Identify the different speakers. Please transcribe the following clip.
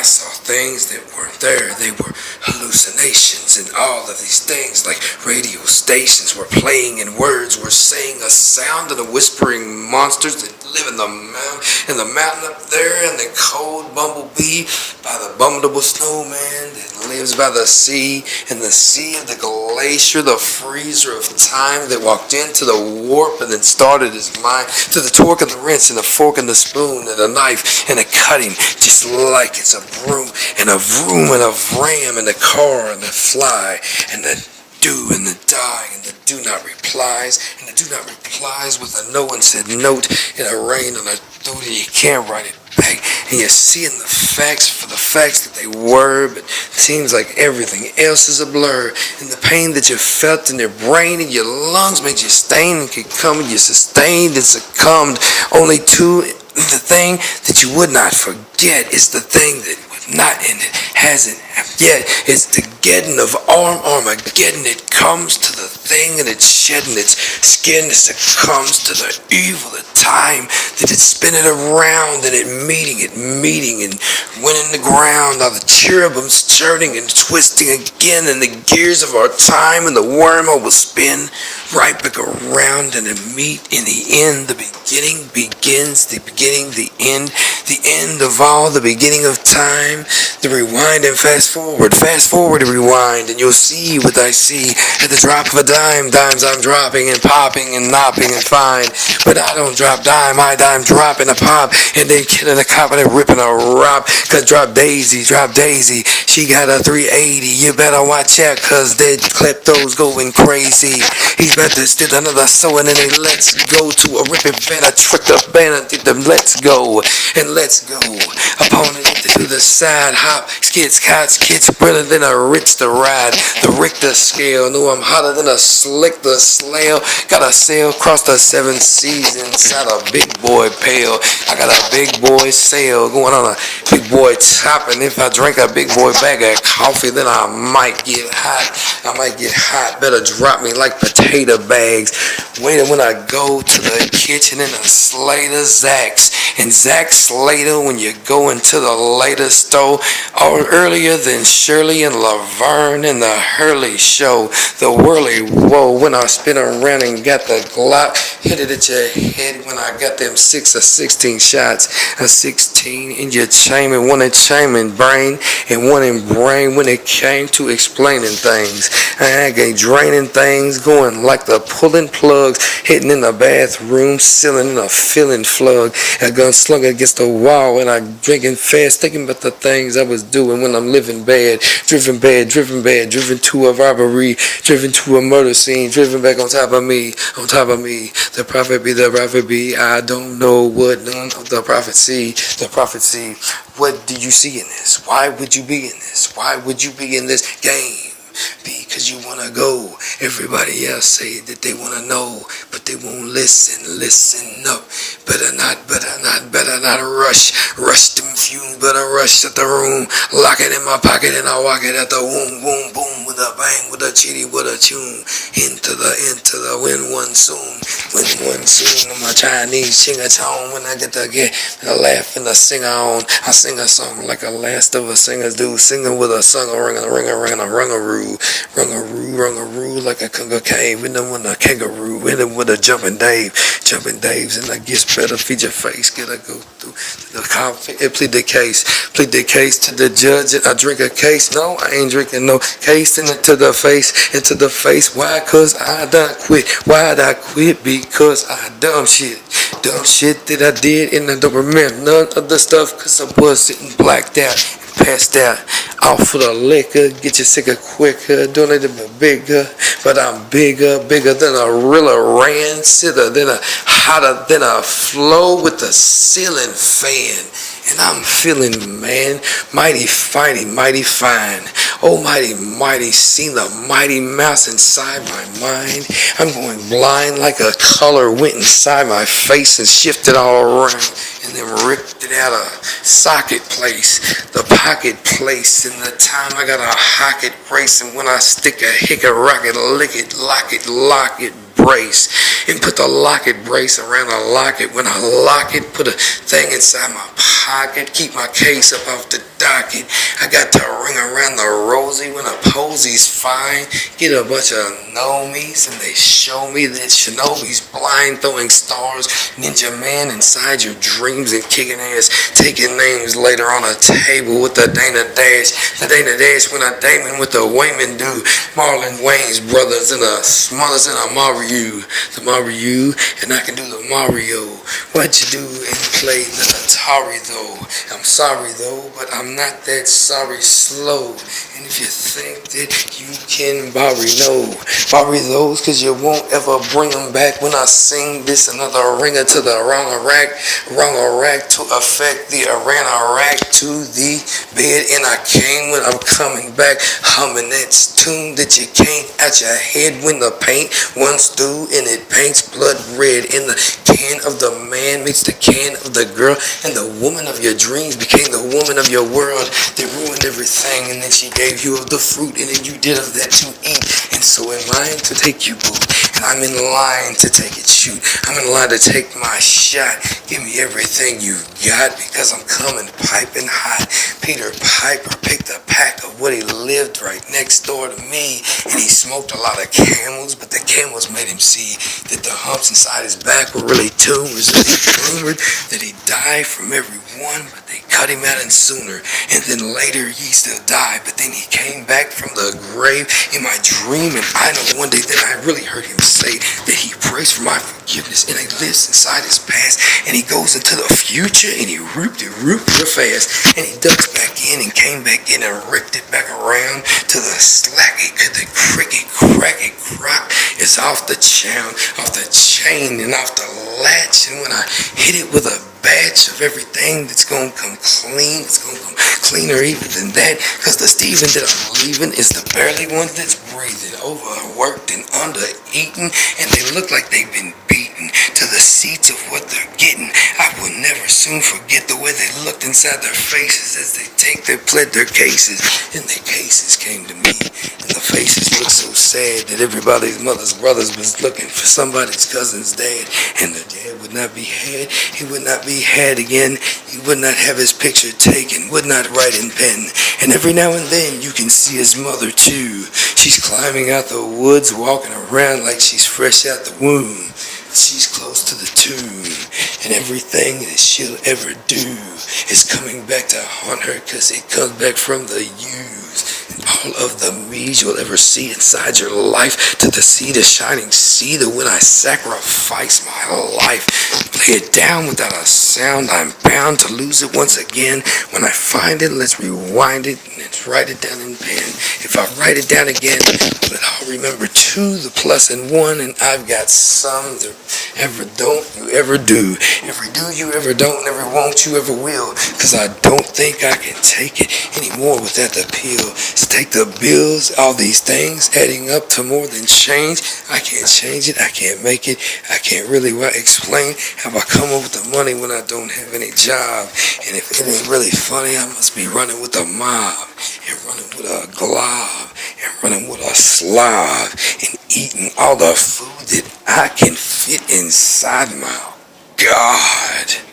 Speaker 1: I saw things that weren't there. They were hallucinations, and all of these things, like radio stations were playing and words were saying, a sound of the whispering monsters that live in the mountain up there, and the cold bumblebee by the abominable snowman that lives by the sea, and the sea of the glacier, the freezer of time that walked into the warp and then started his mind to the torque and the rinse and the fork and the spoon and the knife and the cutting, just like it's a broom and a vroom and a ram and the car and the fly and the do and the die and the do not replies and the do not replies with a no one said note and a rain on a throat and you can't write it back, and you're seeing the facts for the facts that they were, but it seems like everything else is a blur, and the pain that you felt in your brain and your lungs made you stain and could come, and you sustained and succumbed only to the thing that you would not forget is the thing that would not end it hasn't yet. It's the getting of Armageddon. It comes to the thing and it's shedding its skin as it comes to the evil of time that it's spinning around and it meeting and winning the ground. All the cherubims churning and twisting again, and the gears of our time and the wormhole will spin right back around and it meet in the end. The beginning begins, the beginning, the end of all, the beginning of time. The rewind and fast forward and rewind, and you'll see what I see at the drop of a dime. Dimes I'm dropping and popping and knopping and fine, but I don't drop dime, my dime dropping a pop, and then killing a cop and then ripping a rock. Cause drop Daisy, she got a 380. You better watch out, cause that klepto's going crazy. He's about to steal another soul, and then they let's go to a ripping fan, a trick the band, did them let's go upon it to the side hop, skits, better than a Ritz to ride. The Richter scale, know I'm hotter than a slick the slail. Got a sail across the 7 seas inside a big boy pail. I got a big boy sail going on a big boy top, and if I drink a big boy bag of coffee, then I might get hot. Better drop me like potato bags. Wait when I go to the kitchen and I slay the Zacks. And Zack Slater, when you go into the latest store, or earlier than Shirley and Laverne in the Hurley show, the whirly whoa, when I spin around and got the Glock, hit it at your head when I got them 6 or 16 shots, a 16 in your chamber, one in chamber brain, and one in brain when it came to explaining things. I got draining things, going like the pulling plugs, hitting in the bathroom, sealing in a filling slug, a gun slung against the wall, and I drinking fast, thinking about the things I was doing when I'm living bad, driven to a robbery, driven to a murder scene, driven back on top of me, the prophet be, I don't know what none of the prophecy, what do you see in this? Why would you be in this? Why would you be in this game? Because you want to go. Everybody else say that they want to know, but they won't listen up. Better not rush them fumes, better rush at the room, lock it in my pocket and I walk it at the womb, boom, boom, with a bang, with a chitty, with a tune, into the win one soon, I'm a Chinese sing-a-tone, when I get the laugh and the sing-on, I sing a song like a last of us singers do, singing with a song, a rung-a-roo, like a conga cave, and then with a kangaroo, and then with a jumping Daves, and I guess better feed your face, gotta go through the conflict, and plead the case to the judge, and I drink a case, no, I ain't drinking no case, into the face, why, cause I done quit, why'd I quit, because I dumb shit that I did, and I don't remember none of the stuff, cause I was sitting blacked out, passed out, off for the liquor, get you sicker quicker, doing it a bit bigger, but I'm bigger than a real rancider, than a hotter than a flow with the ceiling fan. And I'm feeling, man, mighty fighting, mighty fine. Oh, mighty, seen the mighty mouse inside my mind. I'm going blind like a color went inside my face and shifted all around. And then ripped it out of socket place, the pocket place. And the time I got a hocket brace. And when I stick a hicker rocket, lick it, lock it, brace, and put the locket brace around the locket. When I lock it, put a thing inside my pocket, keep my case up off the docket. hoes, he's fine. Get a bunch of nomies and they show me that Shinobi's blind, throwing stars, ninja man inside your dreams and kicking ass, taking names later on a table with the Dana Dash. The Dana Dash when I Damon with the Wayman do. Marlon Wayne's brothers and the Smothers and a Mario. The Mario, and I can do the Mario. What you do and play the Atari though. I'm sorry though, but I'm not that sorry slow. And if you think that you can borrow those, cause you won't ever bring them back when I sing this another ringer to the wrong rack to affect the Iraq to the bed. And I came when I'm coming back, humming that tune that you can't out your head when the paint once through and it paints blood red. In the can of the man meets the can of the girl, and the woman of your dreams became the woman of your world. They ruined everything, and then she gave you of the fruit, and then you did of that to eat. And so am I to take you, boo, and I'm in line to take it, shoot. I'm in line to take my shot. Give me everything you got, because I'm coming piping hot. Peter Piper picked a pack of what he lived right next door to me, and he smoked a lot of camels, but the camels made him see that the humps inside his back were really tumors. And he rumored that he died from everyone, but they cut him out and sooner. And then later he still died, but then he came back from the grave in my dream. And I know one day that I really heard him say that he prays for my forgiveness, and he lives inside his past, and he goes into the future, and he rooped it real fast, and he ducks back in and came back in and ripped it back around to the slacky, the cricket, cracky crock is off the chain and off the latch. And when I hit it with a batch of everything that's gonna come clean, it's gonna come cleaner even than that, because the Steven that I'm leaving is the barely one that's breathing, overworked and under-eaten, and they look like they've been beaten to the seats of what they're getting. I will never soon forget the way they looked inside their faces as they pled their cases, and their cases came to me, and the faces looked so sad that everybody's mother's brothers was looking for somebody's cousin's dad, and the dad would not be had, he would not be had again, he would not have his picture taken, would not write in pen, and every now and then you can see his mother too. She's climbing out the woods, walking around like she's fresh out the womb. She's close to the tomb, and everything that she'll ever do is coming back to haunt her, cause it comes back from the U's. And all of the me's you'll ever see inside your life, to the sea, the shining sea, that when I sacrifice my life, lay it down without a sound, I'm bound to lose it once again. When I find it, let's rewind it, and let's write it down in pen. If I write it down again, will it all remember 2, the plus and 1, and I've got some that ever don't, you ever do. Every do, you ever don't, every won't, you ever will. Cause I don't think I can take it anymore without the pill. So take the bills, all these things adding up to more than change. I can't change it, I can't make it, I can't really explain how I come up with the money when I don't have any job. And if it ain't really funny, I must be running with a mob, and running with a glob, and running with a slob, and eating all the food that I can fit inside my God.